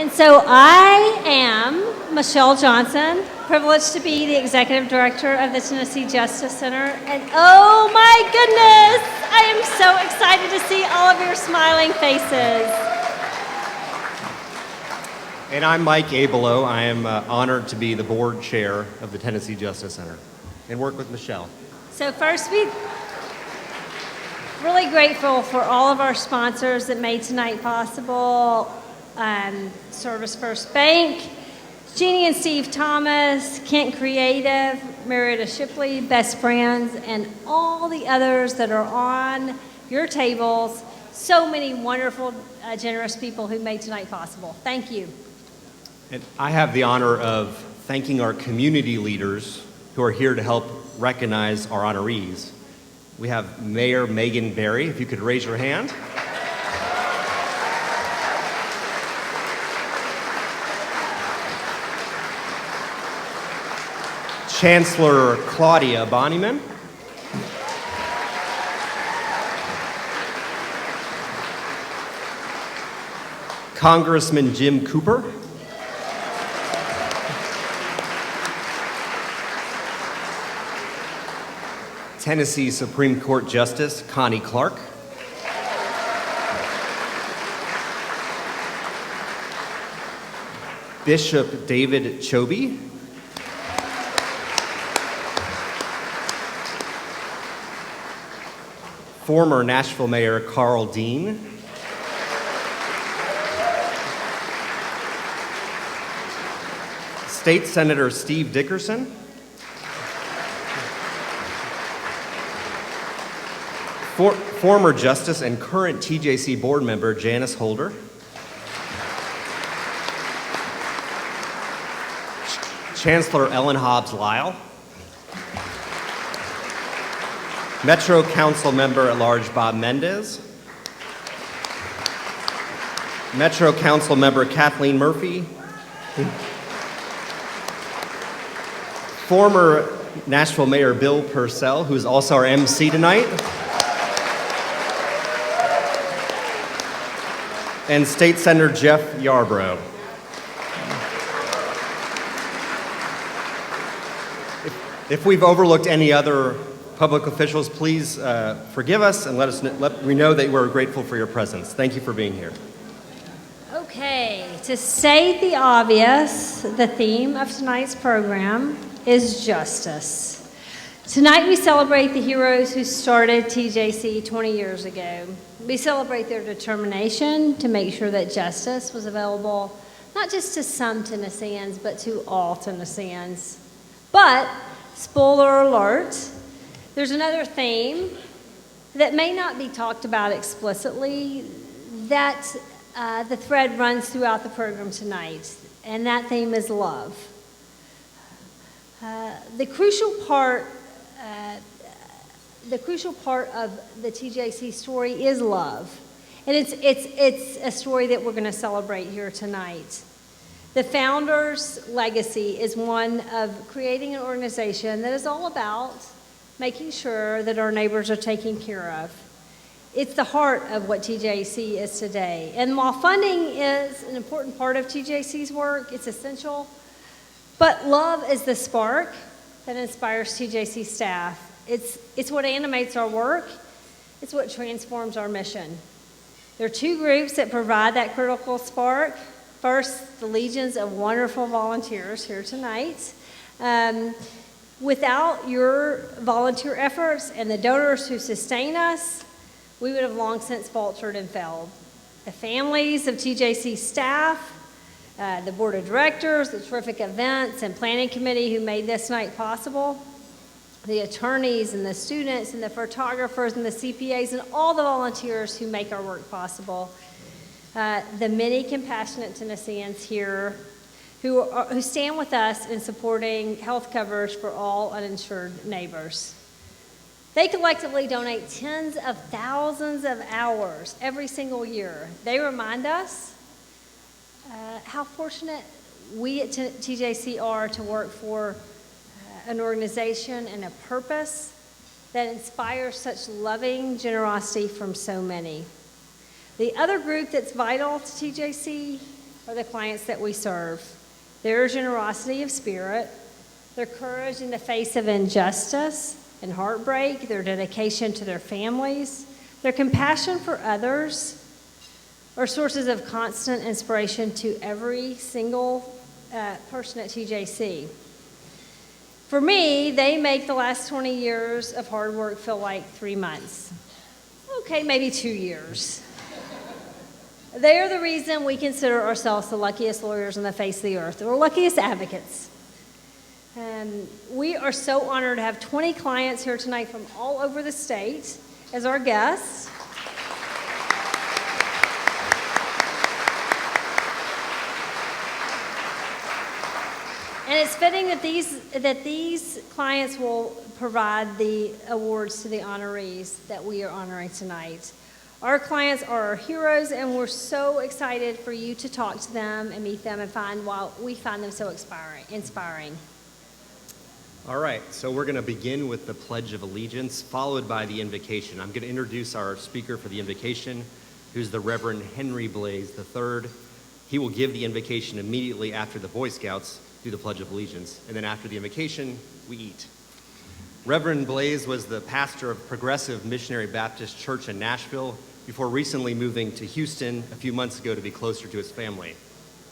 And so I am Michelle Johnson, privileged to be the Executive Director of the Tennessee Justice Center. And oh my goodness, I am so excited to see all of your smiling faces. And I'm Mike Abelo. I am honored to be the board chair of the Tennessee Justice Center and work with Michelle. So first, we're really grateful for all of our sponsors that made tonight possible. Service First Bank, Jeannie and Steve Thomas, Kent Creative, Marietta Shipley, Best Friends, and all the others that are on your tables. So many wonderful, generous people who made tonight possible. Thank you. And I have the honor of thanking our community leaders who are here to help recognize our honorees. We have Mayor Megan Berry, if you could raise your hand. Chancellor Claudia Bonnyman. Congressman Jim Cooper. Tennessee Supreme Court Justice Connie Clark. Bishop David Choby. Former Nashville Mayor Carl Dean. State Senator Steve Dickerson. Former Justice and current TJC board member Janice Holder. Chancellor Ellen Hobbs Lyle. Metro Council Member at Large Bob Mendez. Metro Council Member Kathleen Murphy. Former Nashville Mayor Bill Purcell, who is also our MC tonight. And State Senator Jeff Yarbrough. If we've overlooked any other public officials, please forgive us and let me know that we're grateful for your presence. Thank you for being here. Okay, to state the obvious, the theme of tonight's program is justice. Tonight we celebrate the heroes who started TJC 20 years ago. We celebrate their determination to make sure that justice was available not just to some Tennesseans, but to all Tennesseans. But, spoiler alert, there's another theme that may not be talked about explicitly that the thread runs throughout the program tonight, and that theme is love. The crucial part of the TJC story is love, and it's a story that we're going to celebrate here tonight. The founder's legacy is one of creating an organization that is all about making sure that our neighbors are taken care of. It's the heart of what TJC is today. And while funding is an important part of TJC's work, it's essential, but love is the spark that inspires TJC staff. It's what animates our work. It's what transforms our mission. There are two groups that provide that critical spark. First, the legions of wonderful volunteers here tonight. Without your volunteer efforts and the donors who sustain us, we would have long since faltered and failed. The families of TJC staff, the board of directors, the terrific events and planning committee who made this night possible, the attorneys and the students and the photographers and the CPAs and all the volunteers who make our work possible, the many compassionate Tennesseans here who stand with us in supporting health coverage for all uninsured neighbors. They collectively donate tens of thousands of hours every single year. They remind us how fortunate we at TJC are to work for an organization and a purpose that inspires such loving generosity from so many. The other group that's vital to TJC are the clients that we serve. Their generosity of spirit, their courage in the face of injustice and heartbreak, their dedication to their families, their compassion for others are sources of constant inspiration to every single person at TJC. For me, they make the last 20 years of hard work feel like 3 months. Okay, maybe 2 years. They are the reason we consider ourselves the luckiest lawyers on the face of the earth, the luckiest advocates. And we are so honored to have 20 clients here tonight from all over the state as our guests. And it's fitting that these clients will provide the awards to the honorees that we are honoring tonight. Our clients are our heroes, and we're so excited for you to talk to them and meet them and find why we find them so inspiring. All right, so we're going to begin with the Pledge of Allegiance, followed by the invocation. I'm going to introduce our speaker for the invocation, who's the Reverend Henry Blaze III. He will give the invocation immediately after the Boy Scouts do the Pledge of Allegiance, and then after the invocation, we eat. Reverend Blaze was the pastor of Progressive Missionary Baptist Church in Nashville before recently moving to Houston a few months ago to be closer to his family.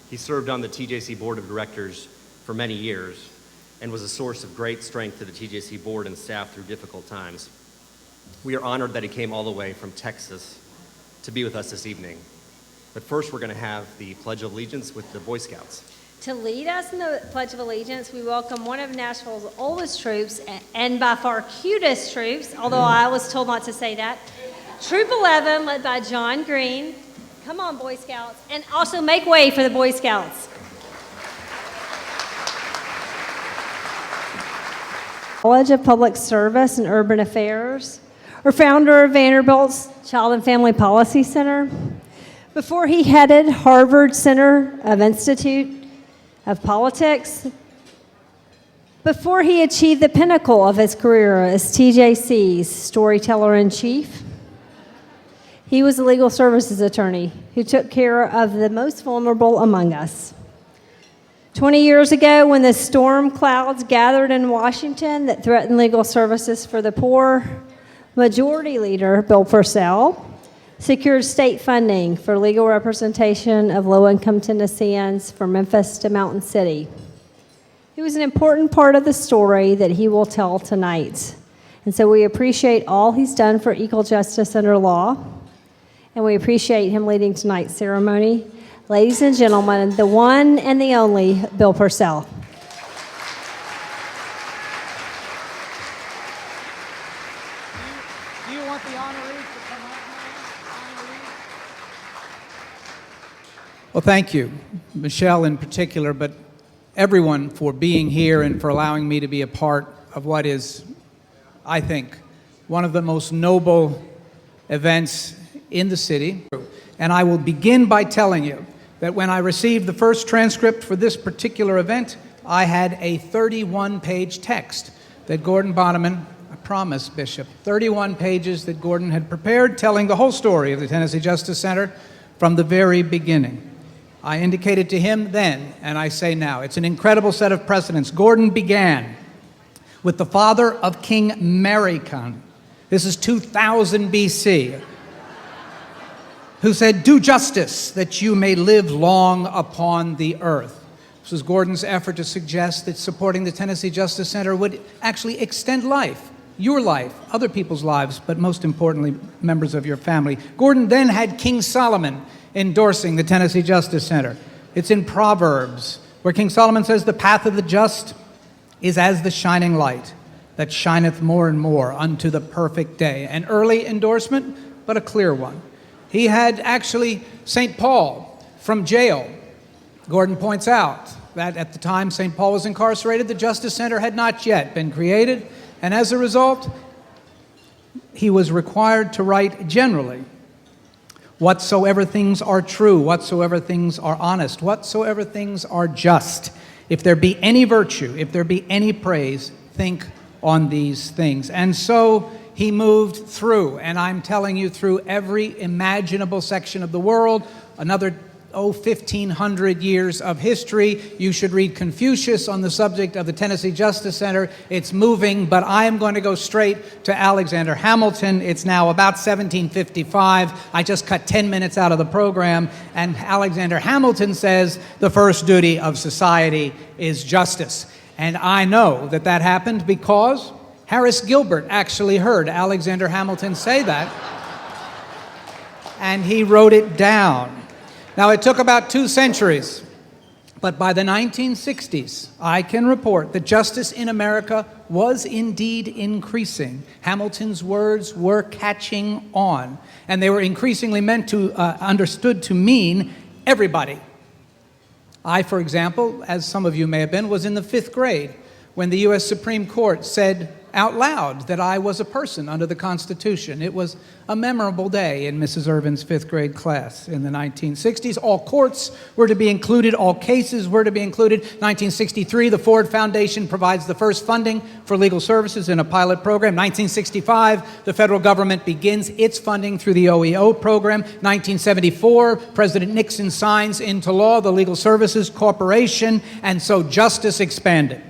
He served on the TJC Board of Directors for many years and was a source of great strength to the TJC board and staff through difficult times. We are honored that he came all the way from Texas to be with us this evening. But first, we're going to have the Pledge of Allegiance with the Boy Scouts. To lead us in the Pledge of Allegiance, we welcome one of Nashville's oldest troops and by far cutest troops, although I was told not to say that. Troop 11, led by John Green. Come on, Boy Scouts. And also make way for the Boy Scouts. College of Public Service and Urban Affairs, or founder of Vanderbilt's Child and Family Policy Center. Before he headed Harvard Center of Institute of Politics, before he achieved the pinnacle of his career as TJC's storyteller-in-chief, he was a legal services attorney who took care of the most vulnerable among us. 20 years ago, when the storm clouds gathered in Washington that threatened legal services for the poor, Majority Leader Bill Purcell secured state funding for legal representation of low-income Tennesseans from Memphis to Mountain City. He was an important part of the story that he will tell tonight. And so we appreciate all he's done for equal justice under law, and we appreciate him leading tonight's ceremony. Ladies and gentlemen, the one and the only Bill Purcell. Do you want the honorees to come up now? Well, thank you, Michelle in particular, but everyone for being here and for allowing me to be a part of what is, I think, one of the most noble events in the city. And I will begin by telling you that when I received the first transcript for this particular event, I had a 31-page text that Gordon Bonneman, I promise, Bishop, 31 pages that Gordon had prepared telling the whole story of the Tennessee Justice Center from the very beginning. I indicated to him then, and I say now, it's an incredible set of precedents. Gordon began with the father of King Maricon. This is 2000 BC. Who said, "Do justice that you may live long upon the earth." This was Gordon's effort to suggest that supporting the Tennessee Justice Center would actually extend life, your life, other people's lives, but most importantly, members of your family. Gordon then had King Solomon endorsing the Tennessee Justice Center. It's in Proverbs, where King Solomon says, "The path of the just is as the shining light that shineth more and more unto the perfect day." An early endorsement, but a clear one. He had actually St. Paul from jail. Gordon points out that at the time St. Paul was incarcerated, the Justice Center had not yet been created, and as a result, he was required to write generally, "Whatsoever things are true, whatsoever things are honest, whatsoever things are just, if there be any virtue, if there be any praise, think on these things." And so he moved through, and I'm telling you, through every imaginable section of the world. Another 1,500 years of history. You should read Confucius on the subject of the Tennessee Justice Center. It's moving, but I am going to go straight to Alexander Hamilton. It's now about 1755. I just cut 10 minutes out of the program, and Alexander Hamilton says the first duty of society is justice. And I know that that happened because Harris Gilbert actually heard Alexander Hamilton say that, and he wrote it down. Now, it took about 2 centuries, but by the 1960s, I can report that justice in America was indeed increasing. Hamilton's words were catching on, and they were increasingly understood to mean everybody. I, for example, as some of you may have been, was in the 5th grade when the U.S. Supreme Court said out loud that I was a person under the Constitution. It was a memorable day in Mrs. Irvin's 5th grade class in the 1960s. All courts were to be included. All cases were to be included. 1963, the Ford Foundation provides the first funding for legal services in a pilot program. 1965, the federal government begins its funding through the OEO program. 1974, President Nixon signs into law the Legal Services Corporation, and so justice expanded.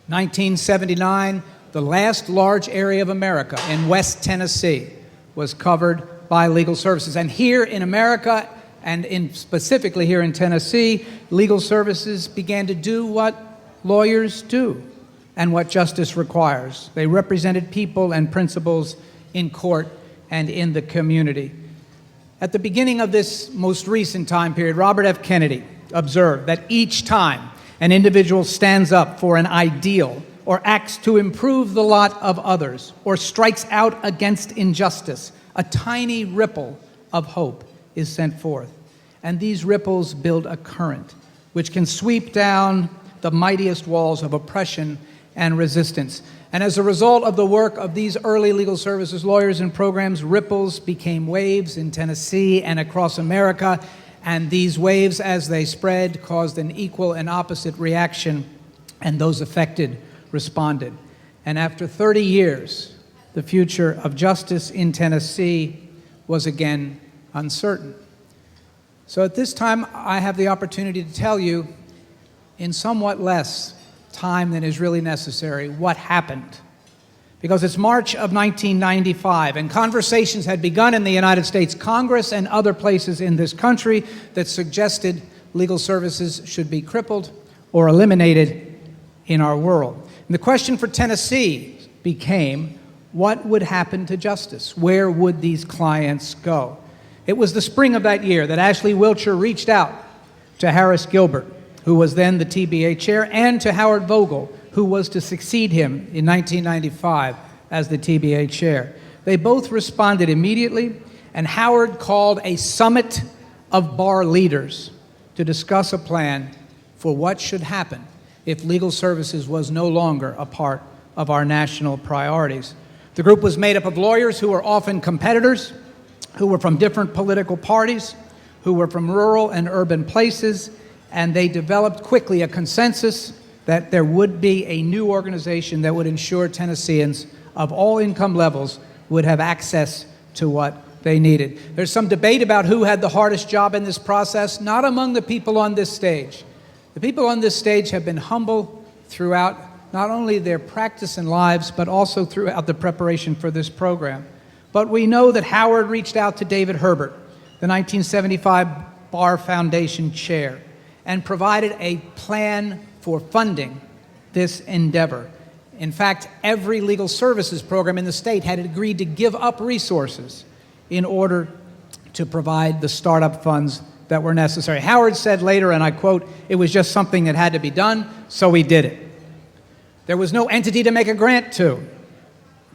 1979, the last large area of America in West Tennessee was covered by legal services. And here in America, and specifically here in Tennessee, legal services began to do what lawyers do and what justice requires. They represented people and principles in court and in the community. At the beginning of this most recent time period, Robert F. Kennedy observed that each time an individual stands up for an ideal or acts to improve the lot of others, or strikes out against injustice, a tiny ripple of hope is sent forth. And these ripples build a current which can sweep down the mightiest walls of oppression and resistance. And as a result of the work of these early legal services lawyers and programs, ripples became waves in Tennessee and across America. And these waves, as they spread, caused an equal and opposite reaction, and those affected responded. And after 30 years, the future of justice in Tennessee was again uncertain. So at this time, I have the opportunity to tell you, in somewhat less time than is really necessary, what happened. Because it's March of 1995, and conversations had begun in the United States Congress and other places in this country that suggested legal services should be crippled or eliminated in our world. And the question for Tennessee became, what would happen to justice? Where would these clients go? It was the spring of that year that Ashley Wiltshire reached out to Harris Gilbert, who was then the TBA chair, and to Howard Vogel, who was to succeed him in 1995 as the TBA chair. They both responded immediately, and Howard called a summit of bar leaders to discuss a plan for what should happen if legal services was no longer a part of our national priorities. The group was made up of lawyers who were often competitors, who were from different political parties, who were from rural and urban places, and they developed quickly a consensus that there would be a new organization that would ensure Tennesseans of all income levels would have access to what they needed. There's some debate about who had the hardest job in this process, not among the people on this stage. The people on this stage have been humble throughout not only their practice and lives, but also throughout the preparation for this program. But we know that Howard reached out to David Herbert, the 1975 Bar Foundation chair, and provided a plan for funding this endeavor. In fact, every legal services program in the state had agreed to give up resources in order to provide the startup funds that were necessary. Howard said later, and I quote, "It was just something that had to be done, so we did it." There was no entity to make a grant to.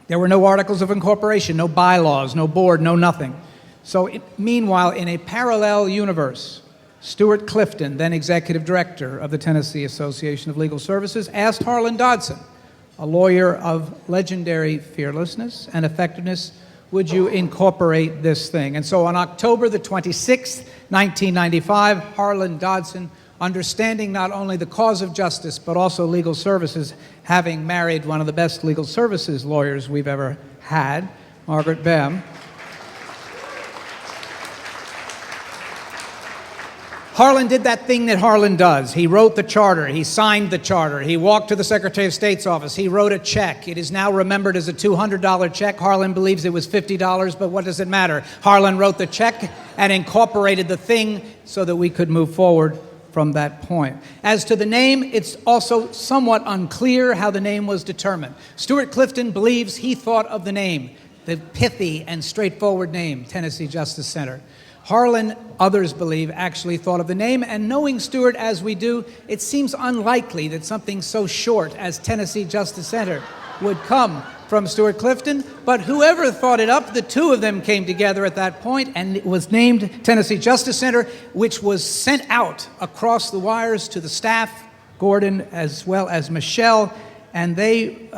There were no articles of incorporation, no bylaws, no board, no nothing. So meanwhile, in a parallel universe, Stuart Clifton, then executive director of the Tennessee Association of Legal Services, asked Harlan Dodson, a lawyer of legendary fearlessness and effectiveness, would you incorporate this thing? And so on October the 26th, 1995, Harlan Dodson, understanding not only the cause of justice, but also legal services, having married one of the best legal services lawyers we've ever had, Margaret Bem, Harlan did that thing that Harlan does. He wrote the charter. He signed the charter. He walked to the Secretary of State's office. He wrote a check. It is now remembered as a $200 check. Harlan believes it was $50, but what does it matter? Harlan wrote the check and incorporated the thing so that we could move forward from that point. As to the name, it's also somewhat unclear how the name was determined. Stuart Clifton believes he thought of the name, the pithy and straightforward name, Tennessee Justice Center. Harlan, others believe, actually thought of the name, and knowing Stuart as we do, it seems unlikely that something so short as Tennessee Justice Center would come from Stuart Clifton, but whoever thought it up, the two of them came together at that point, and it was named Tennessee Justice Center, which was sent out across the wires to the staff, Gordon as well as Michelle, and they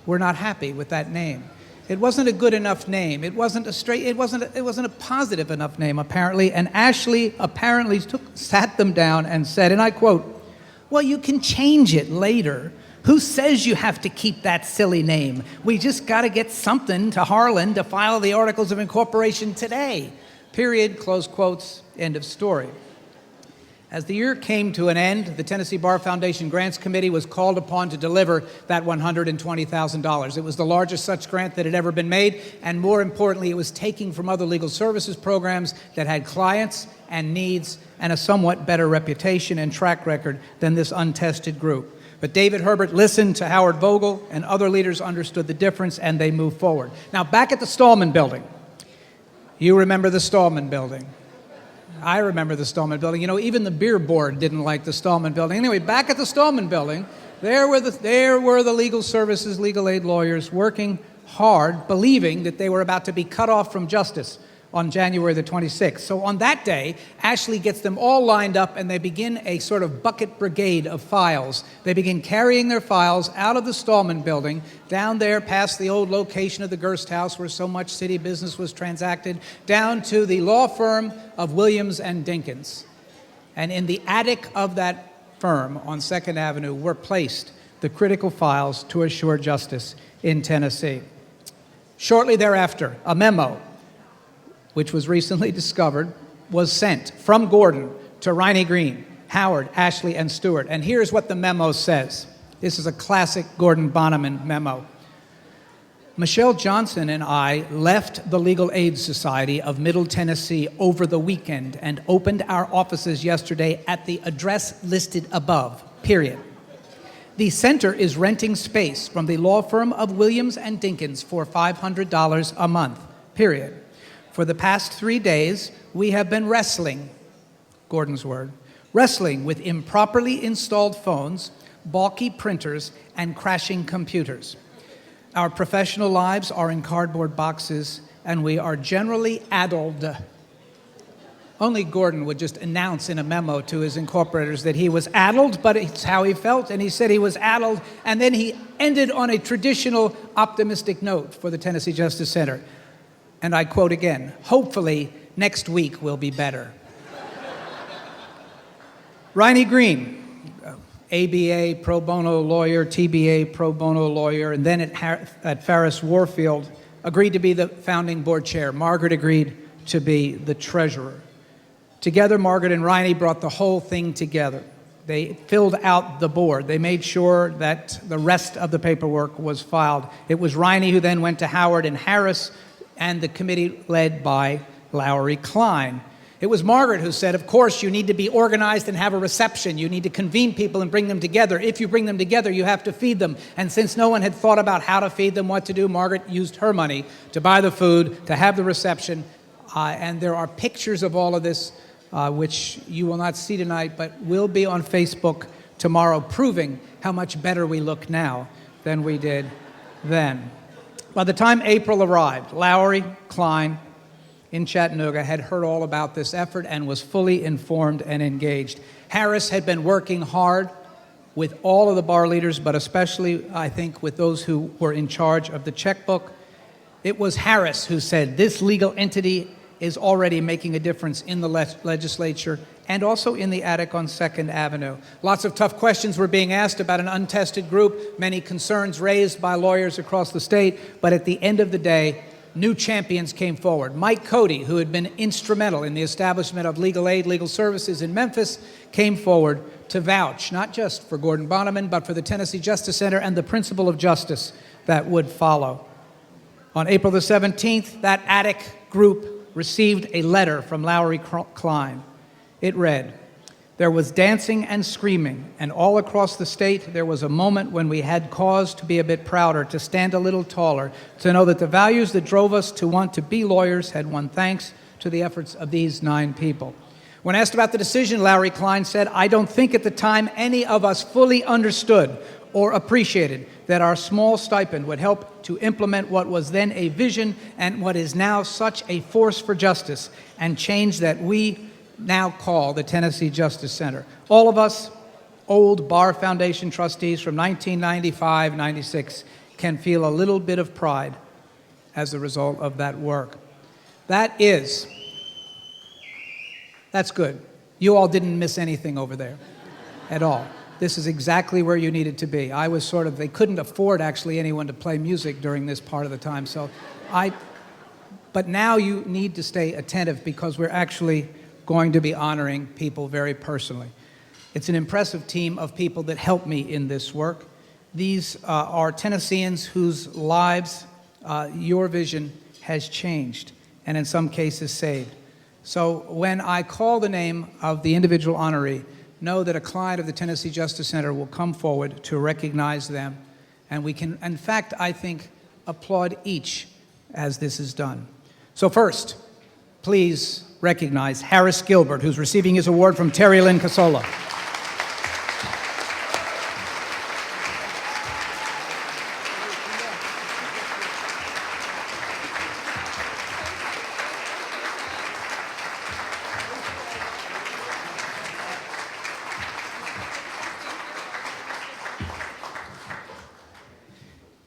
were not happy with that name. It wasn't a good enough name. It wasn't a positive enough name, apparently. And Ashley apparently sat them down and said, and I quote, "Well, you can change it later. Who says you have to keep that silly name? We just got to get something to Harlan to file the Articles of Incorporation today." Period, close quotes, end of story. As the year came to an end, the Tennessee Bar Foundation Grants Committee was called upon to deliver that $120,000. It was the largest such grant that had ever been made, and more importantly, it was taking from other legal services programs that had clients and needs and a somewhat better reputation and track record than this untested group. But David Herbert listened to Howard Vogel, and other leaders understood the difference, and they moved forward. Now, back at the Stallman Building. You remember the Stallman Building. I remember the Stallman Building. You know, even the beer board didn't like the Stallman Building. Anyway, back at the Stallman Building, there were the legal services, legal aid lawyers working hard, believing that they were about to be cut off from justice on January the 26th. So on that day, Ashley gets them all lined up, and they begin a sort of bucket brigade of files. They begin carrying their files out of the Stallman Building, down there past the old location of the Gerst House where so much city business was transacted, down to the law firm of Williams and Dinkins. And in the attic of that firm on 2nd Avenue were placed the critical files to assure justice in Tennessee. Shortly thereafter, a memo, which was recently discovered, was sent from Gordon to Riney Green, Howard, Ashley, and Stewart. And here's what the memo says. This is a classic Gordon Bonneman memo. Michelle Johnson and I left the Legal Aid Society of Middle Tennessee over the weekend and opened our offices yesterday at the address listed above, period. The center is renting space from the law firm of Williams and Dinkins for $500 a month, period. For the past 3 days, we have been wrestling, Gordon's word, wrestling with improperly installed phones, bulky printers, and crashing computers. Our professional lives are in cardboard boxes, and we are generally addled. Only Gordon would just announce in a memo to his incorporators that he was addled, but it's how he felt, and he said he was addled, and then he ended on a traditional optimistic note for the Tennessee Justice Center. And I quote again, "Hopefully next week will be better." Riney Green, ABA pro bono lawyer, TBA pro bono lawyer, and then at Farris Warfield, agreed to be the founding board chair. Margaret agreed to be the treasurer. Together, Margaret and Riney brought the whole thing together. They filled out the board. They made sure that the rest of the paperwork was filed. It was Riney who then went to Howard and Harris, and the committee led by Lowry Klein. It was Margaret who said, of course, you need to be organized and have a reception. You need to convene people and bring them together. If you bring them together, you have to feed them. And since no one had thought about how to feed them, what to do, Margaret used her money to buy the food, to have the reception. And there are pictures of all of this, which you will not see tonight, but will be on Facebook tomorrow, proving how much better we look now than we did then. By the time April arrived, Lowry Klein in Chattanooga had heard all about this effort and was fully informed and engaged. Harris had been working hard with all of the bar leaders, but especially, I think, with those who were in charge of the checkbook. It was Harris who said, this legal entity is already making a difference in the legislature and also in the attic on 2nd Avenue. Lots of tough questions were being asked about an untested group, many concerns raised by lawyers across the state, but at the end of the day, new champions came forward. Mike Cody, who had been instrumental in the establishment of legal aid, legal services in Memphis, came forward to vouch, not just for Gordon Bonneman, but for the Tennessee Justice Center and the principle of justice that would follow. On April the 17th, that Attic group received a letter from Lowry Klein. It read, "There was dancing and screaming, and all across the state there was a moment when we had cause to be a bit prouder, to stand a little taller, to know that the values that drove us to want to be lawyers had won thanks to the efforts of these 9 people." When asked about the decision, Lowry Klein said, "I don't think at the time any of us fully understood or appreciated that our small stipend would help to implement what was then a vision and what is now such a force for justice and change that we now call the Tennessee Justice Center." All of us old Bar Foundation trustees from 1995-96 can feel a little bit of pride as a result of that work. That's good. You all didn't miss anything over there at all. This is exactly where you needed to be. They couldn't afford actually anyone to play music during this part of the time, but now you need to stay attentive because we're actually going to be honoring people very personally. It's an impressive team of people that helped me in this work. These are Tennesseans whose lives your vision has changed and in some cases saved. So when I call the name of the individual honoree, know that a client of the Tennessee Justice Center will come forward to recognize them, and we can, in fact, I think, applaud each as this is done. So first, please recognize Harris Gilbert, who's receiving his award from Terry Lynn Casola.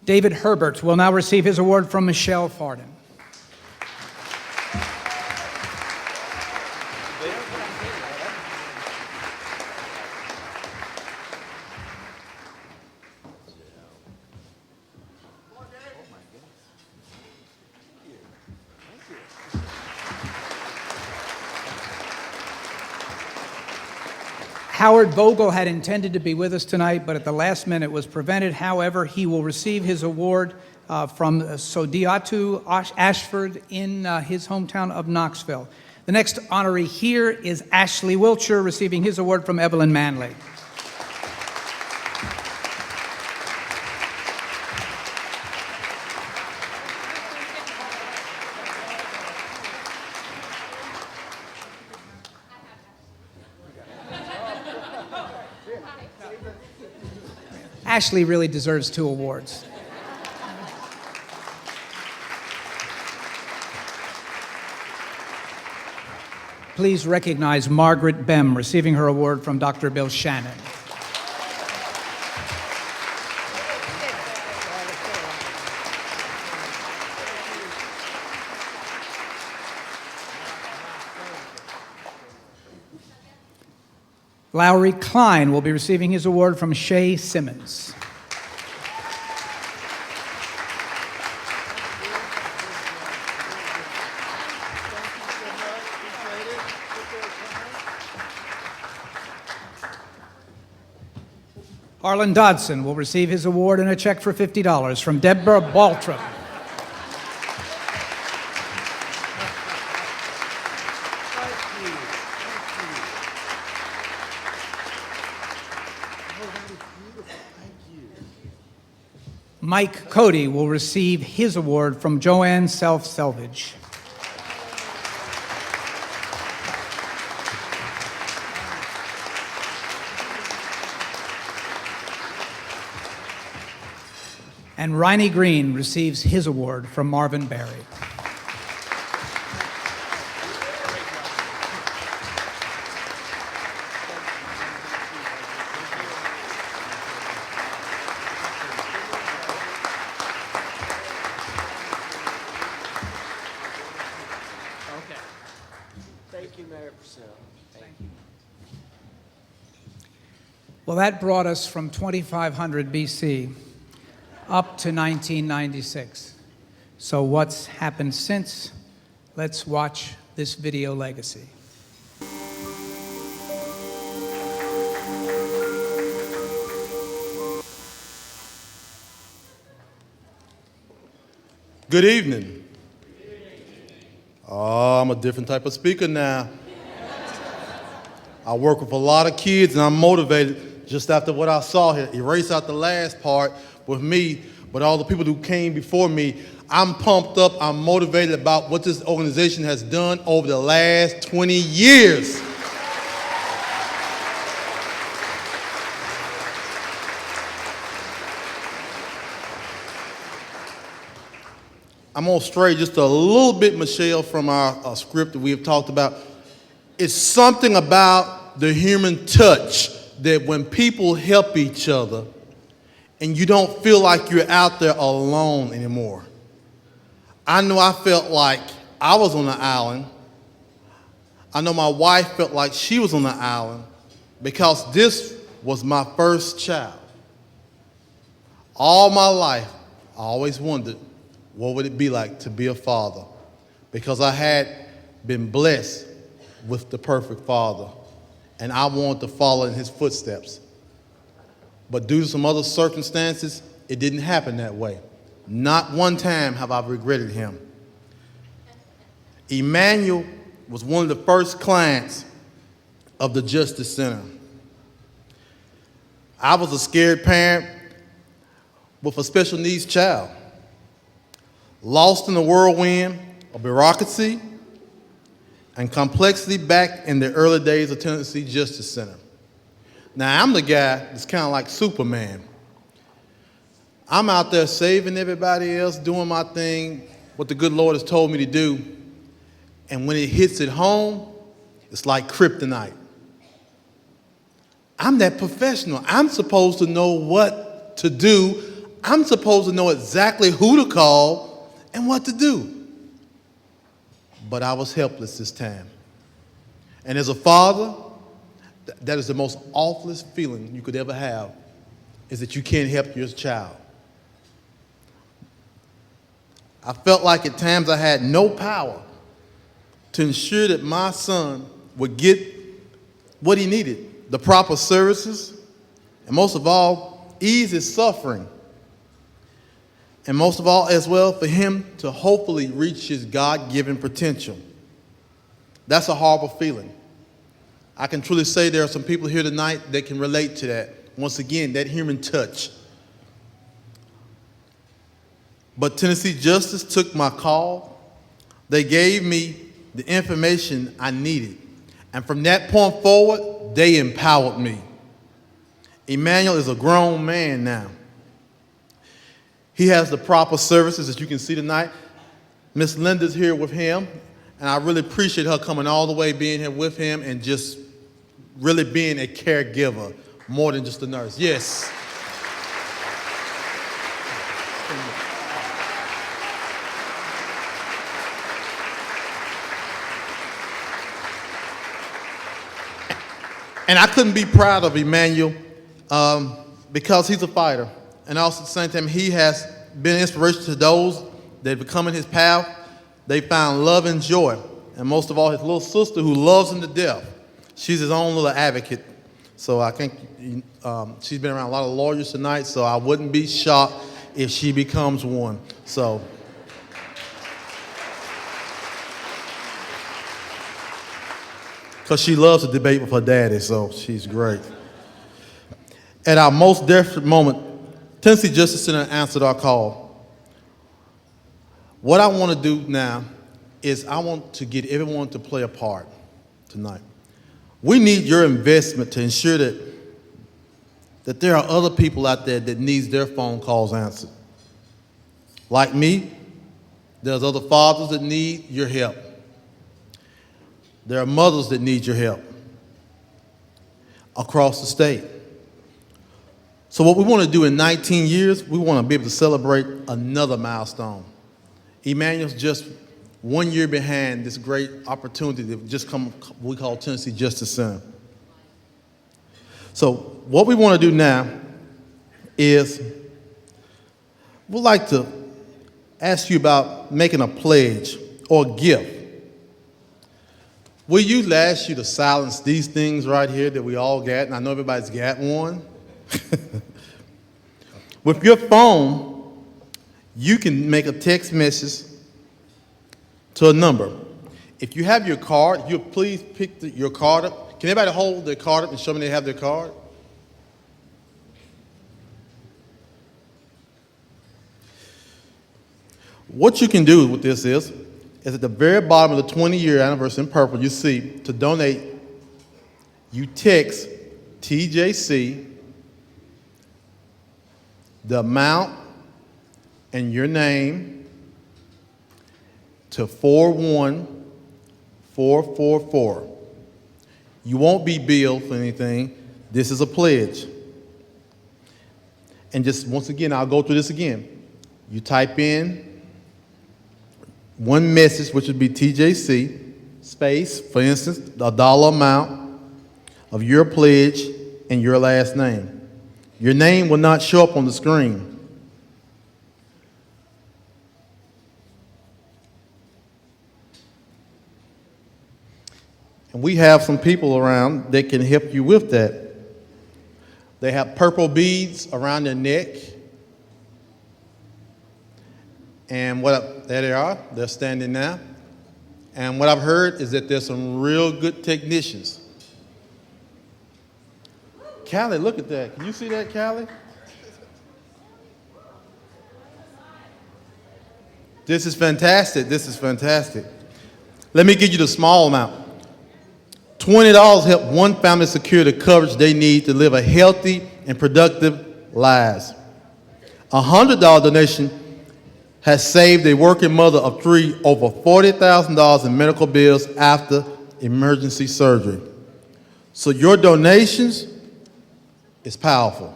David Herbert will now receive his award from Michelle Farden. Howard Vogel had intended to be with us tonight, but at the last minute was prevented. However, he will receive his award from Sodiatu Ashford in his hometown of Knoxville. The next honoree here is Ashley Wiltshire, receiving his award from Evelyn Manley. Ashley really deserves 2 awards. Please recognize Margaret Bem, receiving her award from Dr. Bill Shannon. Lowry Klein will be receiving his award from Shay Simmons. Harlan Dodson will receive his award and a check for $50 from Deborah Baltram. Mike Cody will receive his award from Joanne Self-Selvage. And Riney Green receives his award from Marvin Berry. Well, that brought us from 2500 BC up to 1996. So what's happened since? Let's watch this video legacy. Good evening. Oh, I'm a different type of speaker now. I work with a lot of kids and I'm motivated just after what I saw here. Erase out the last part with me, but all the people who came before me, I'm pumped up, I'm motivated about what this organization has done over the last 20 years. I'm going to stray just a little bit, Michelle, from our script that we have talked about. It's something about the human touch that when people help each other and you don't feel like you're out there alone anymore. I know I felt like I was on the island. I know my wife felt like she was on the island because this was my first child. All my life, I always wondered, what would it be like to be a father? Because I had been blessed with the perfect father, and I wanted to follow in his footsteps. But due to some other circumstances, it didn't happen that way. Not one time have I regretted him. Emmanuel was one of the first clients of the Justice Center. I was a scared parent with a special needs child, lost in the whirlwind of bureaucracy and complexity back in the early days of Tennessee Justice Center. Now, I'm the guy that's kind of like Superman. I'm out there saving everybody else, doing my thing, what the good Lord has told me to do. And when it hits at home, it's like kryptonite. I'm that professional. I'm supposed to know what to do. I'm supposed to know exactly who to call and what to do. But I was helpless this time. And as a father, that is the most awfulest feeling you could ever have, is that you can't help your child. I felt like at times I had no power to ensure that my son would get what he needed, the proper services, and most of all, ease his suffering. And most of all, as well, for him to hopefully reach his God-given potential. That's a horrible feeling. I can truly say there are some people here tonight that can relate to that. Once again, that human touch. But Tennessee Justice took my call. They gave me the information I needed. And from that point forward, they empowered me. Emmanuel is a grown man now. He has the proper services, as you can see tonight. Miss Linda's here with him, and I really appreciate her coming all the way, being here with him, and just really being a caregiver, more than just a nurse. Yes. And I couldn't be proud of Emmanuel because he's a fighter. And also at the same time, he has been an inspiration to those that have come in his path. They found love and joy. And most of all, his little sister who loves him to death. She's his own little advocate. So I think she's been around a lot of lawyers tonight, so I wouldn't be shocked if she becomes one. So. Because she loves to debate with her daddy, so she's great. At our most desperate moment, Tennessee Justice Center answered our call. What I want to do now is I want to get everyone to play a part tonight. We need your investment to ensure that there are other people out there that needs their phone calls answered. Like me, there's other fathers that need your help. There are mothers that need your help across the state. So what we want to do in 19 years, we want to be able to celebrate another milestone. Emmanuel's just 1 year behind this great opportunity that just come, we call Tennessee Justice Center. So what we want to do now is we'd like to ask you about making a pledge or a gift, we usually ask you to silence these things right here that we all got, and I know everybody's got one. With your phone, you can make a text message to a number. If you have your card, you'll please pick your card up. Can everybody hold their card up and show me they have their card? What you can do with this is at the very bottom of the 20-year anniversary in purple, you see, to donate, you text TJC, the amount and your name to 41444. You won't be billed for anything. This is a pledge. And just once again, I'll go through this again. You type in one message, which would be TJC, space, for instance, a dollar amount of your pledge and your last name. Your name will not show up on the screen. And we have some people around that can help you with that. They have purple beads around their neck. And there they are, they're standing now. And what I've heard is that there's some real good technicians. Callie, look at that. Can you see that, Callie? This is fantastic. This is fantastic. Let me give you the small amount. $20 help one family secure the coverage they need to live a healthy and productive lives. A $100 donation has saved a working mother of 3 over $40,000 in medical bills after emergency surgery. So your donations is powerful.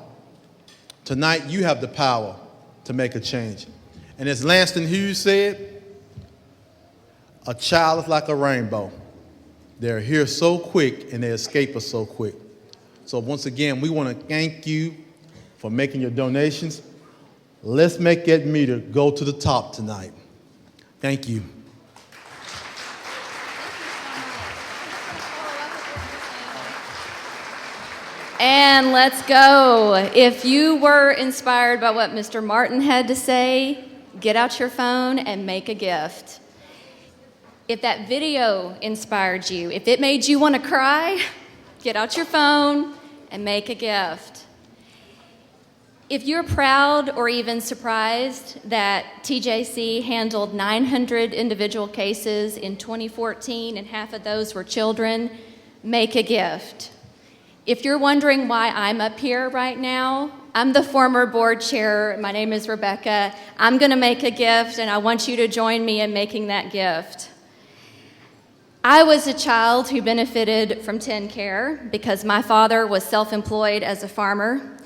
Tonight, you have the power to make a change. And as Langston Hughes said, a child is like a rainbow. They're here so quick and they escape us so quick. So once again, we want to thank you for making your donations. Let's make that meter go to the top tonight. Thank you. And let's go. If you were inspired by what Mr. Martin had to say, get out your phone and make a gift. If that video inspired you, if it made you want to cry, get out your phone and make a gift. If you're proud or even surprised that TJC handled 900 individual cases in 2014 and half of those were children, make a gift. If you're wondering why I'm up here right now, I'm the former board chair. My name is Rebecca. I'm going to make a gift, and I want you to join me in making that gift. I was a child who benefited from TennCare because my father was self-employed as a farmer.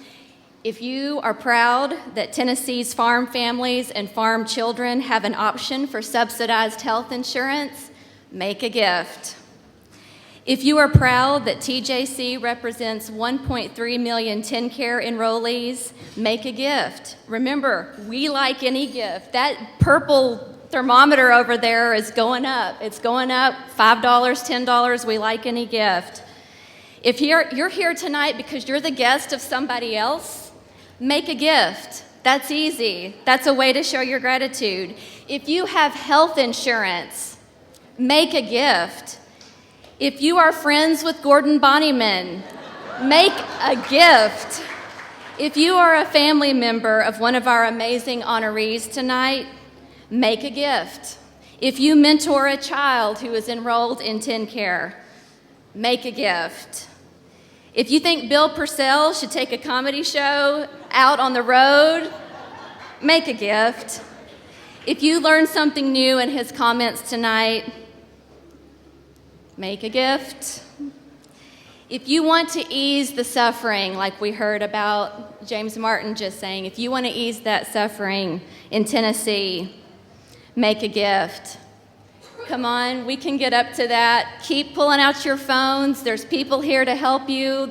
If you are proud that Tennessee's farm families and farm children have an option for subsidized health insurance, make a gift. If you are proud that TJC represents 1.3 million TennCare enrollees, make a gift. Remember, we like any gift. That purple thermometer over there is going up. It's going up, $5, $10, we like any gift. If you're here tonight because you're the guest of somebody else, make a gift. That's easy. That's a way to show your gratitude. If you have health insurance, make a gift. If you are friends with Gordon Bonnyman, make a gift. If you are a family member of one of our amazing honorees tonight, make a gift. If you mentor a child who is enrolled in TennCare, make a gift. If you think Bill Purcell should take a comedy show out on the road, make a gift. If you learned something new in his comments tonight, make a gift. If you want to ease the suffering, like we heard about James Martin just saying, if you want to ease that suffering in Tennessee, make a gift. Come on, we can get up to that. Keep pulling out your phones. There's people here to help you.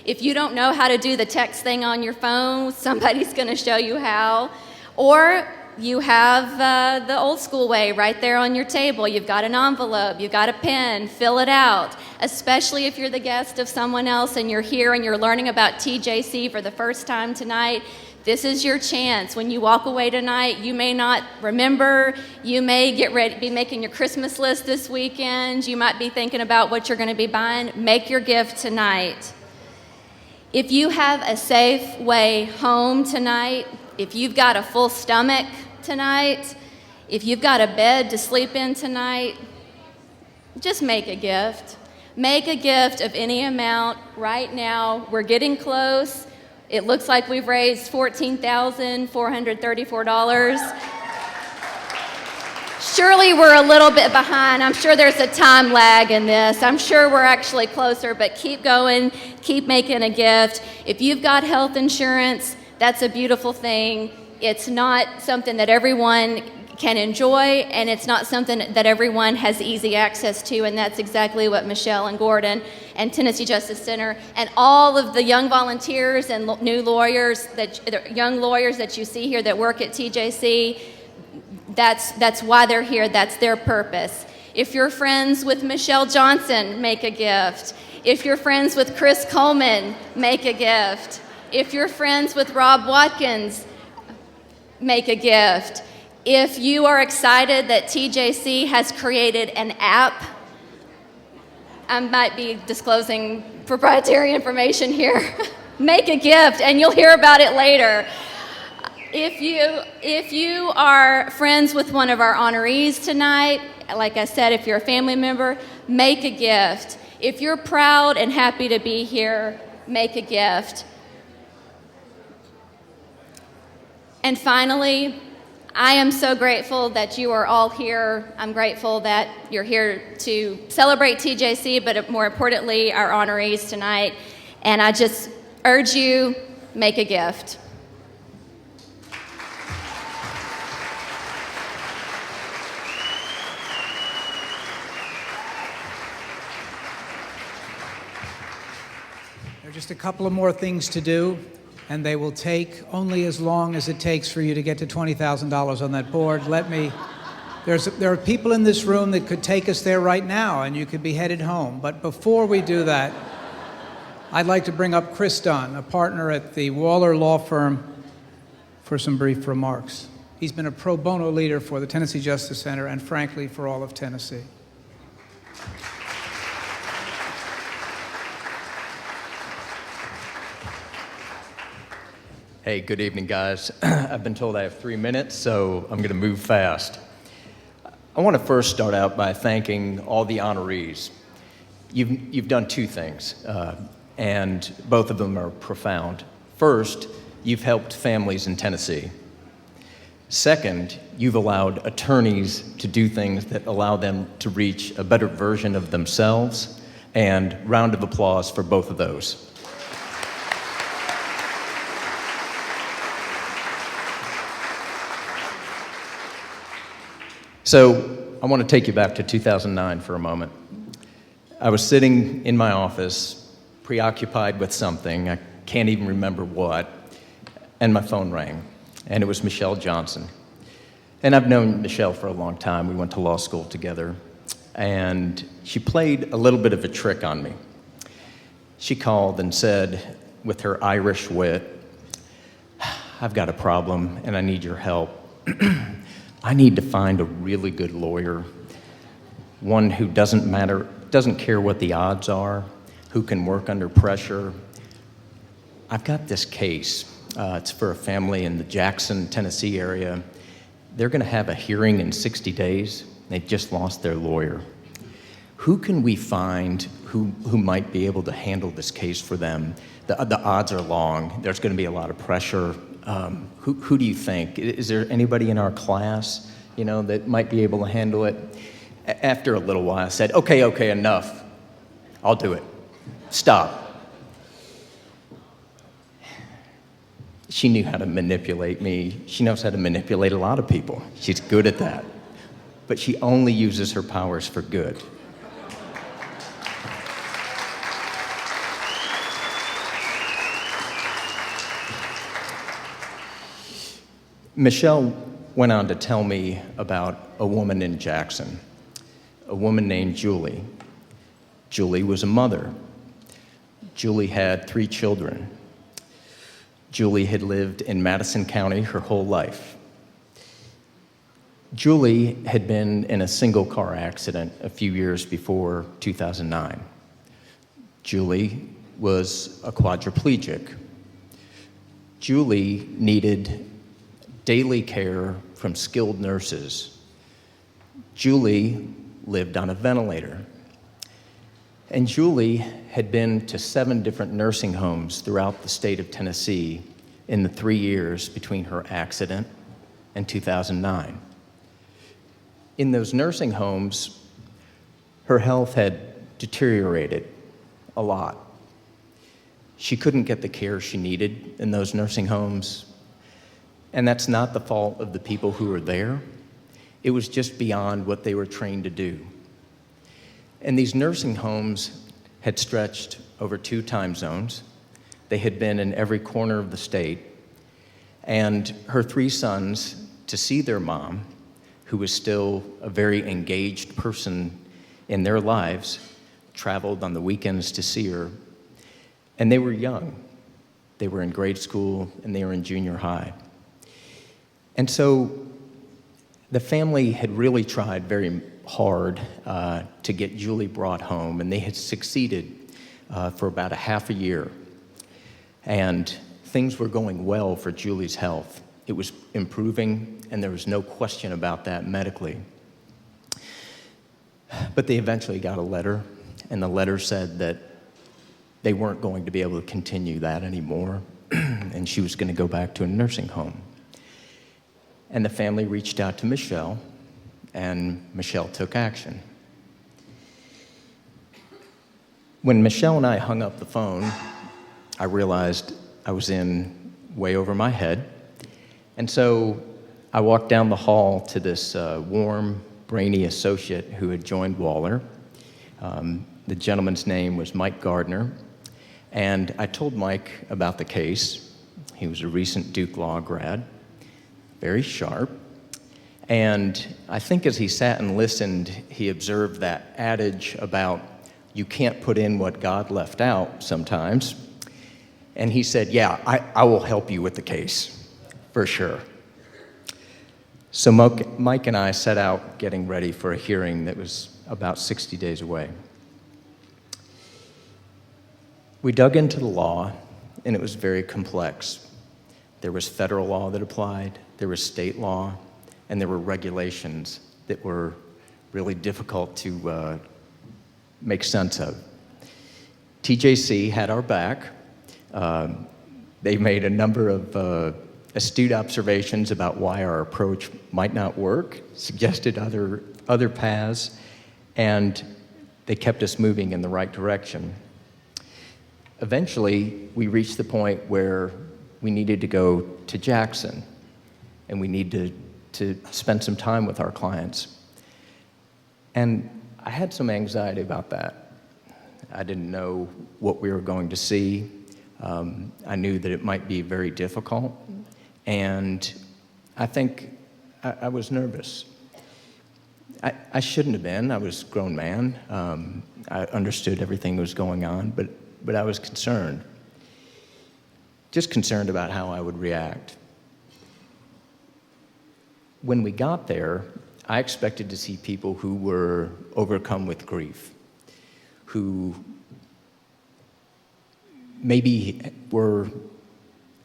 If you don't know how to do the text thing on your phone, somebody's going to show you how. Or you have the old school way right there on your table. You've got an envelope, you've got a pen, fill it out. Especially if you're the guest of someone else and you're here and you're learning about TJC for the first time tonight, this is your chance. When you walk away tonight, you may not remember, you may get ready, be making your Christmas list this weekend, you might be thinking about what you're going to be buying. Make your gift tonight. If you have a safe way home tonight, if you've got a full stomach tonight, if you've got a bed to sleep in tonight, just make a gift. Make a gift of any amount right now. We're getting close. It looks like we've raised $14,434. Surely we're a little bit behind. I'm sure there's a time lag in this. I'm sure we're actually closer, but keep going, keep making a gift. If you've got health insurance, that's a beautiful thing. It's not something that everyone can enjoy, and it's not something that everyone has easy access to, and that's exactly what Michelle and Gordon and Tennessee Justice Center and all of the young volunteers and new lawyers, young lawyers that you see here that work at TJC, that's why they're here. That's their purpose. If you're friends with Michelle Johnson, make a gift. If you're friends with Chris Coleman, make a gift. If you're friends with Rob Watkins, make a gift. If you are excited that TJC has created an app, I might be disclosing proprietary information here. Make a gift, and you'll hear about it later. If you are friends with one of our honorees tonight, like I said, if you're a family member, make a gift. If you're proud and happy to be here, make a gift. And finally, I am so grateful that you are all here. I'm grateful that you're here to celebrate TJC, but more importantly, our honorees tonight. And I just urge you, make a gift. There are just a couple of more things to do, and they will take only as long as it takes for you to get to $20,000 on that board. There are people in this room that could take us there right now, and you could be headed home. But before we do that, I'd like to bring up Chris Dunn, a partner at the Waller Law Firm, for some brief remarks. He's been a pro bono leader for the Tennessee Justice Center and, frankly, for all of Tennessee. Hey, good evening, guys. I've been told I have 3 minutes, so I'm going to move fast. I want to first start out by thanking all the honorees. You've done two things, and both of them are profound. First, you've helped families in Tennessee. Second, you've allowed attorneys to do things that allow them to reach a better version of themselves, and round of applause for both of those. So I want to take you back to 2009 for a moment. I was sitting in my office, preoccupied with something, I can't even remember what, and my phone rang, and it was Michelle Johnson. And I've known Michelle for a long time. We went to law school together, and she played a little bit of a trick on me. She called and said, with her Irish wit, "I've got a problem, and I need your help. I need to find a really good lawyer, one who doesn't care what the odds are, who can work under pressure. I've got this case. It's for a family in the Jackson, Tennessee area. They're going to have a hearing in 60 days. They just lost their lawyer. Who can we find who might be able to handle this case for them? The odds are long. There's going to be a lot of pressure. Who do you think? Is there anybody in our class, that might be able to handle it?" After a little while, I said, okay, enough. I'll do it. Stop. She knew how to manipulate me. She knows how to manipulate a lot of people. She's good at that. But she only uses her powers for good. Michelle went on to tell me about a woman in Jackson, a woman named Julie. Julie was a mother. Julie had 3 children. Julie had lived in Madison County her whole life. Julie had been in a single car accident a few years before 2009. Julie was a quadriplegic. Julie needed daily care from skilled nurses. Julie lived on a ventilator. And Julie had been to 7 different nursing homes throughout the state of Tennessee in the 3 years between her accident and 2009. In those nursing homes, her health had deteriorated a lot. She couldn't get the care she needed in those nursing homes, and that's not the fault of the people who were there. It was just beyond what they were trained to do. And these nursing homes had stretched over 2 time zones. They had been in every corner of the state. And her 3 sons, to see their mom, who was still a very engaged person in their lives, traveled on the weekends to see her. And they were young. They were in grade school and they were in junior high. And so the family had really tried very hard to get Julie brought home, and they had succeeded for about a half a year. And things were going well for Julie's health. It was improving, and there was no question about that medically. But they eventually got a letter, and the letter said that they weren't going to be able to continue that anymore, and she was going to go back to a nursing home. And the family reached out to Michelle, and Michelle took action. When Michelle and I hung up the phone, I realized I was in way over my head. And so I walked down the hall to this warm, brainy associate who had joined Waller. The gentleman's name was Mike Gardner. And I told Mike about the case. He was a recent Duke Law grad, very sharp. And I think as he sat and listened, he observed that adage about you can't put in what God left out sometimes. And he said, yeah, I will help you with the case, for sure. So Mike and I set out getting ready for a hearing that was about 60 days away. We dug into the law, and it was very complex. There was federal law that applied, there was state law, and there were regulations that were really difficult to make sense of. TJC had our back. They made a number of astute observations about why our approach might not work, suggested other paths, and they kept us moving in the right direction. Eventually, we reached the point where we needed to go to Jackson, and we needed to spend some time with our clients. And I had some anxiety about that. I didn't know what we were going to see. I knew that it might be very difficult, and I think I was nervous. I shouldn't have been. I was a grown man. I understood everything that was going on, but I was concerned. Just concerned about how I would react. When we got there, I expected to see people who were overcome with grief, who maybe were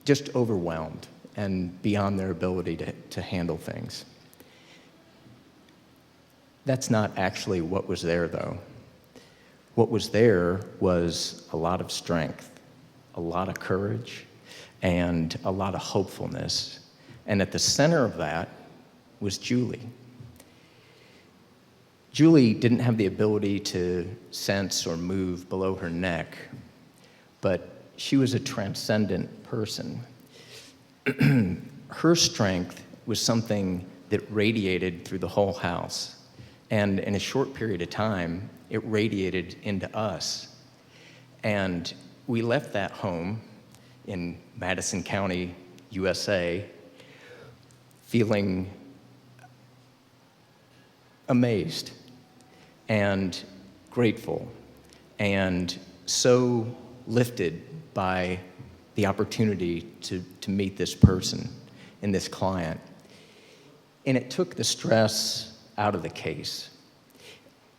just overwhelmed and beyond their ability to handle things. That's not actually what was there, though. What was there was a lot of strength, a lot of courage, and a lot of hopefulness. And at the center of that was Julie. Julie didn't have the ability to sense or move below her neck, but she was a transcendent person. Her strength was something that radiated through the whole house. And in a short period of time, it radiated into us. And we left that home in Madison County, USA, feeling amazed and grateful and so lifted by the opportunity to meet this person and this client. And it took the stress out of the case.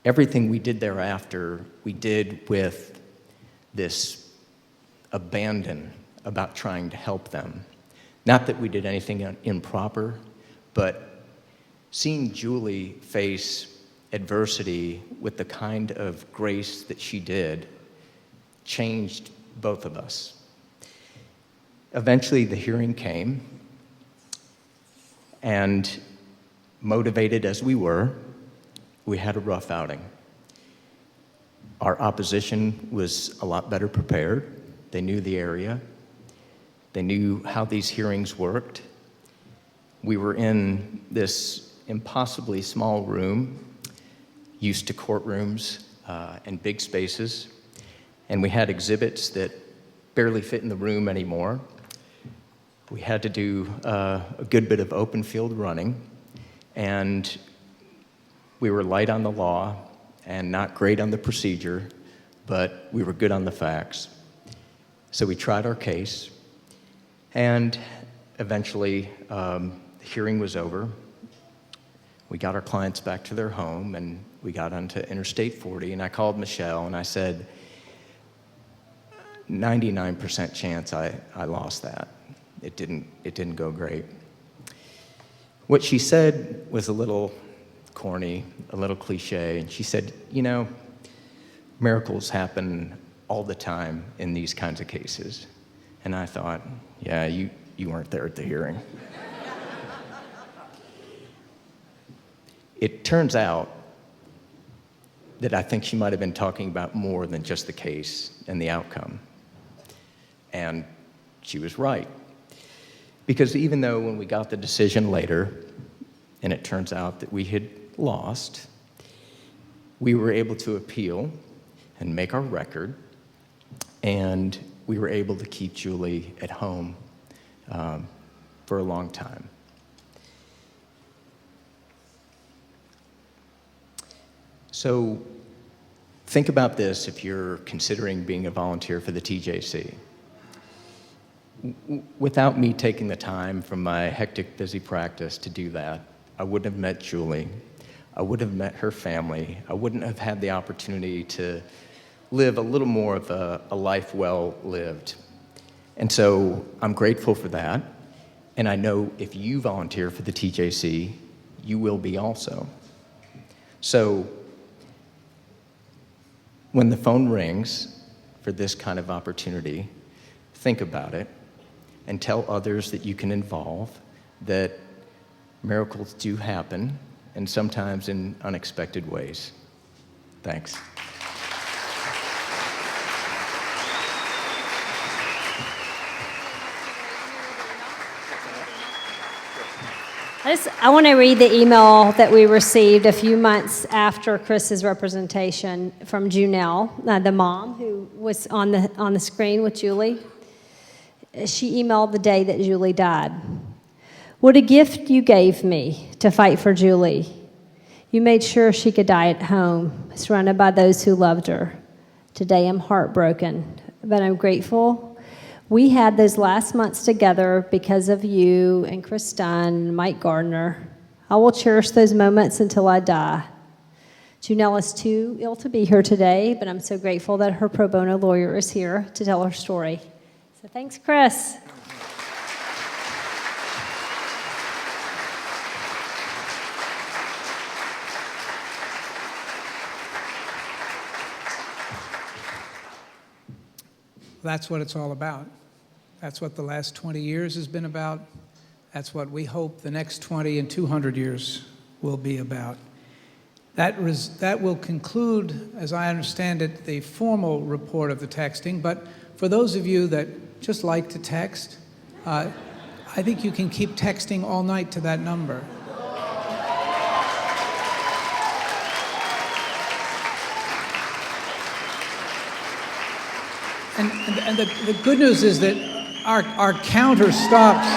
Everything we did thereafter, we did with this abandon about trying to help them. Not that we did anything improper, but seeing Julie face adversity with the kind of grace that she did changed both of us. Eventually, the hearing came, and motivated as we were, we had a rough outing. Our opposition was a lot better prepared. They knew the area. They knew how these hearings worked. We were in this impossibly small room, used to courtrooms and big spaces, and we had exhibits that barely fit in the room anymore. We had to do a good bit of open field running, and we were light on the law and not great on the procedure, but we were good on the facts. So we tried our case, and eventually the hearing was over. We got our clients back to their home, and we got onto Interstate 40, and I called Michelle and I said, 99% chance I lost that. It didn't go great. What she said was a little corny, a little cliche, and she said, you know, miracles happen all the time in these kinds of cases. And I thought, yeah, you weren't there at the hearing. It turns out that I think she might have been talking about more than just the case and the outcome. And she was right. Because even though when we got the decision later, and it turns out that we had lost, we were able to appeal and make our record, and we were able to keep Julie at home for a long time. So think about this if you're considering being a volunteer for the TJC. Without me taking the time from my hectic, busy practice to do that, I wouldn't have met Julie. I wouldn't have met her family. I wouldn't have had the opportunity to live a little more of a life well lived. And so I'm grateful for that. And I know if you volunteer for the TJC, you will be also. So when the phone rings for this kind of opportunity, think about it and tell others that you can involve, that miracles do happen, and sometimes in unexpected ways. Thanks. I want to read the email that we received a few months after Chris's representation from Junelle, the mom who was on the screen with Julie. She emailed the day that Julie died. What a gift you gave me to fight for Julie. You made sure she could die at home, surrounded by those who loved her. Today I'm heartbroken, but I'm grateful. We had those last months together because of you and Chris Dunn and Mike Gardner. I will cherish those moments until I die. Junelle is too ill to be here today, but I'm so grateful that her pro bono lawyer is here to tell her story. So thanks, Chris. That's what it's all about. That's what the last 20 years has been about. That's what we hope the next 20 and 200 years will be about. That will conclude, as I understand it, the formal report of the texting. But for those of you that just like to text, I think you can keep texting all night to that number. And the good news is that our counter stops.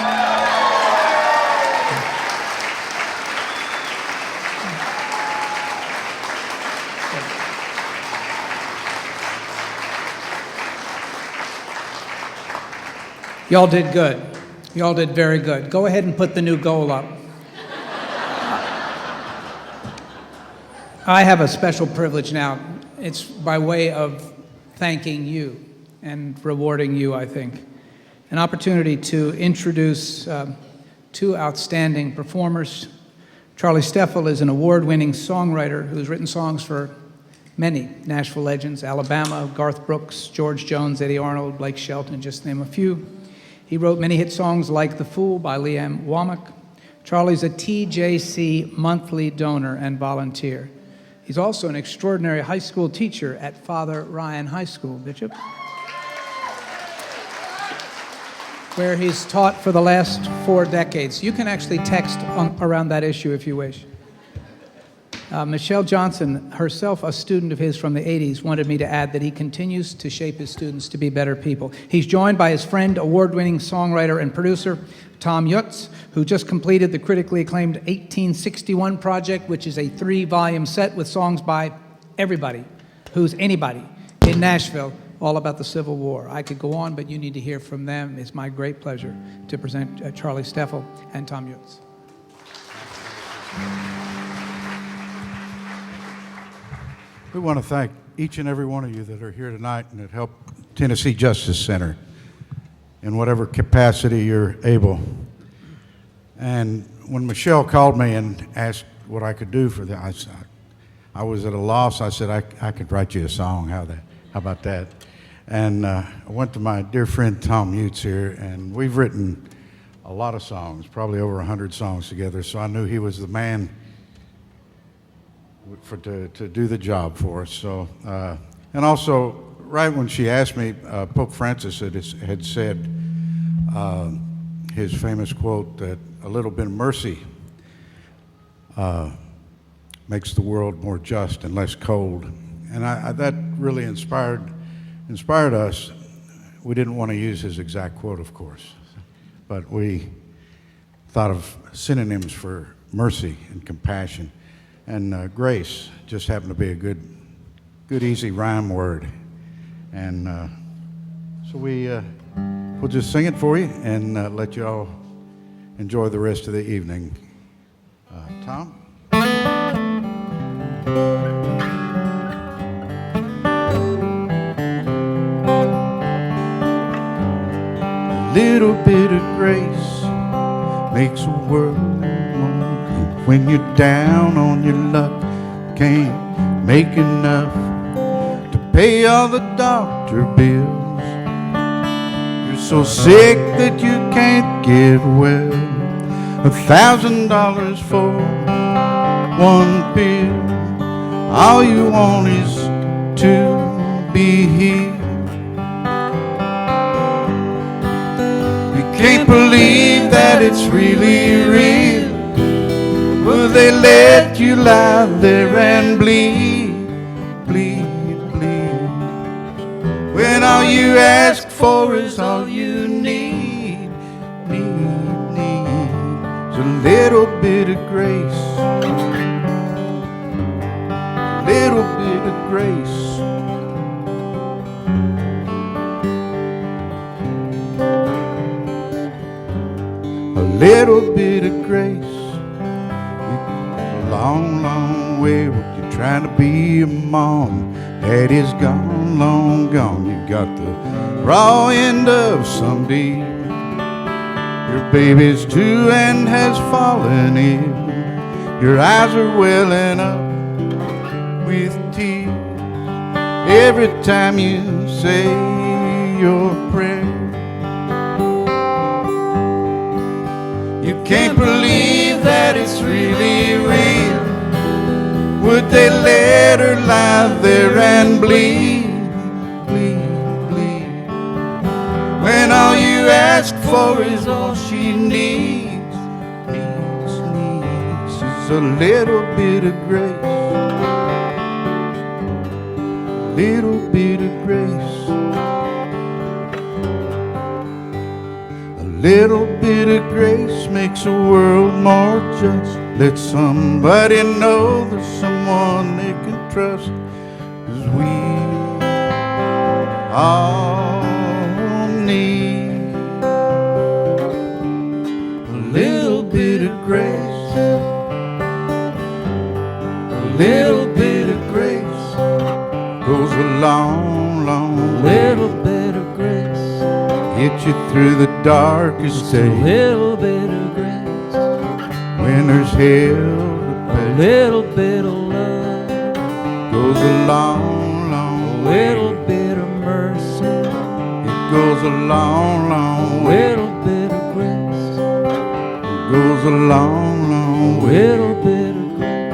Y'all did good. Y'all did very good. Go ahead and put the new goal up. I have a special privilege now. It's by way of thanking you and rewarding you, I think. An opportunity to introduce two outstanding performers. Charlie Steffel is an award-winning songwriter who's written songs for many Nashville legends: Alabama, Garth Brooks, George Jones, Eddie Arnold, Blake Shelton, just to name a few. He wrote many hit songs like The Fool by Leanne Womack. Charlie's a TJC monthly donor and volunteer. He's also an extraordinary high school teacher at Father Ryan High School, Bishop, where he's taught for the last 4 decades. You can actually text around that issue if you wish. Michelle Johnson, herself a student of his from the 80s, wanted me to add that he continues to shape his students to be better people. He's joined by his friend, award-winning songwriter and producer, Tom Yutz, who just completed the critically acclaimed 1861 project, which is a 3-volume set with songs by everybody who's anybody in Nashville, all about the Civil War. I could go on, but you need to hear from them. It's my great pleasure to present Charlie Steffel and Tom Yutz. We want to thank each and every one of you that are here tonight and that help Tennessee Justice Center in whatever capacity you're able. And when Michelle called me and asked what I could do for that, I was at a loss. I said, I could write you a song. How about that? And I went to my dear friend Tom Yutz here, and we've written a lot of songs, probably over 100 songs together, so I knew he was the man to do the job for us. So, and also, right when she asked me, Pope Francis had said his famous quote that a little bit of mercy makes the world more just and less cold. And that really inspired us. We didn't want to use his exact quote, of course, but we thought of synonyms for mercy and compassion. And grace just happened to be a good, easy rhyme word. And so we'll just sing it for you and let you all enjoy the rest of the evening. Tom? A little bit of grace makes a world more. When you're down on your luck, can't make enough to pay all the doctor bills. You're so sick that you can't get well. $1,000 for one pill. All you want is to be healed. You can't believe that it's really real. Will they let you lie there and bleed, bleed, bleed, when all you ask for is all you need, is a little bit of grace, a little bit of grace. A little bit of grace. Long, long way when you're trying to be a mom. Daddy's gone, long gone. You got the raw end of some deal. Your baby's 2 and has fallen ill. Your eyes are welling up with tears every time you say your prayer. You can't believe that it's really real. Would they let her lie there and bleed, bleed, bleed, when all you ask for is all she needs, is a little bit of grace, little bit of grace. A little bit of grace makes a world more just. Let somebody know there's someone they can trust, 'cause we all need get you through the darkest A day. little bit of grace, Winter's hell to a pay. little bit of love, Goes a long, a long way. little bit of mercy, It goes a long, a long way. little bit of grace, It goes a long, a long way. little bit of grace.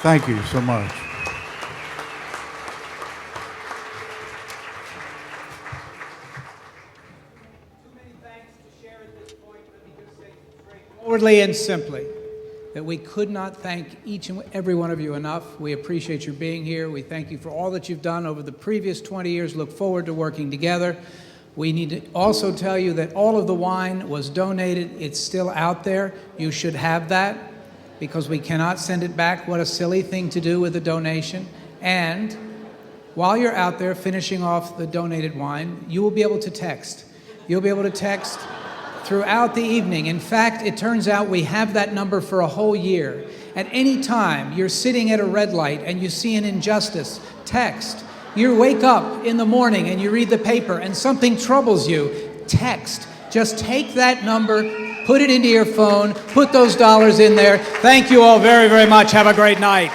Thank you so much. Forwardly and simply, that we could not thank each and every one of you enough. We appreciate your being here. We thank you for all that you've done over the previous 20 years. Look forward to working together. We need to also tell you that all of the wine was donated. It's still out there. You should have that because we cannot send it back. What a silly thing to do with a donation. And while you're out there finishing off the donated wine, you will be able to text. You'll be able to text throughout the evening. In fact, it turns out we have that number for a whole year. At any time you're sitting at a red light and you see an injustice, text. You wake up in the morning and you read the paper and something troubles you, text. Just take that number, put it into your phone, put those dollars in there. Thank you all very, very much. Have a great night.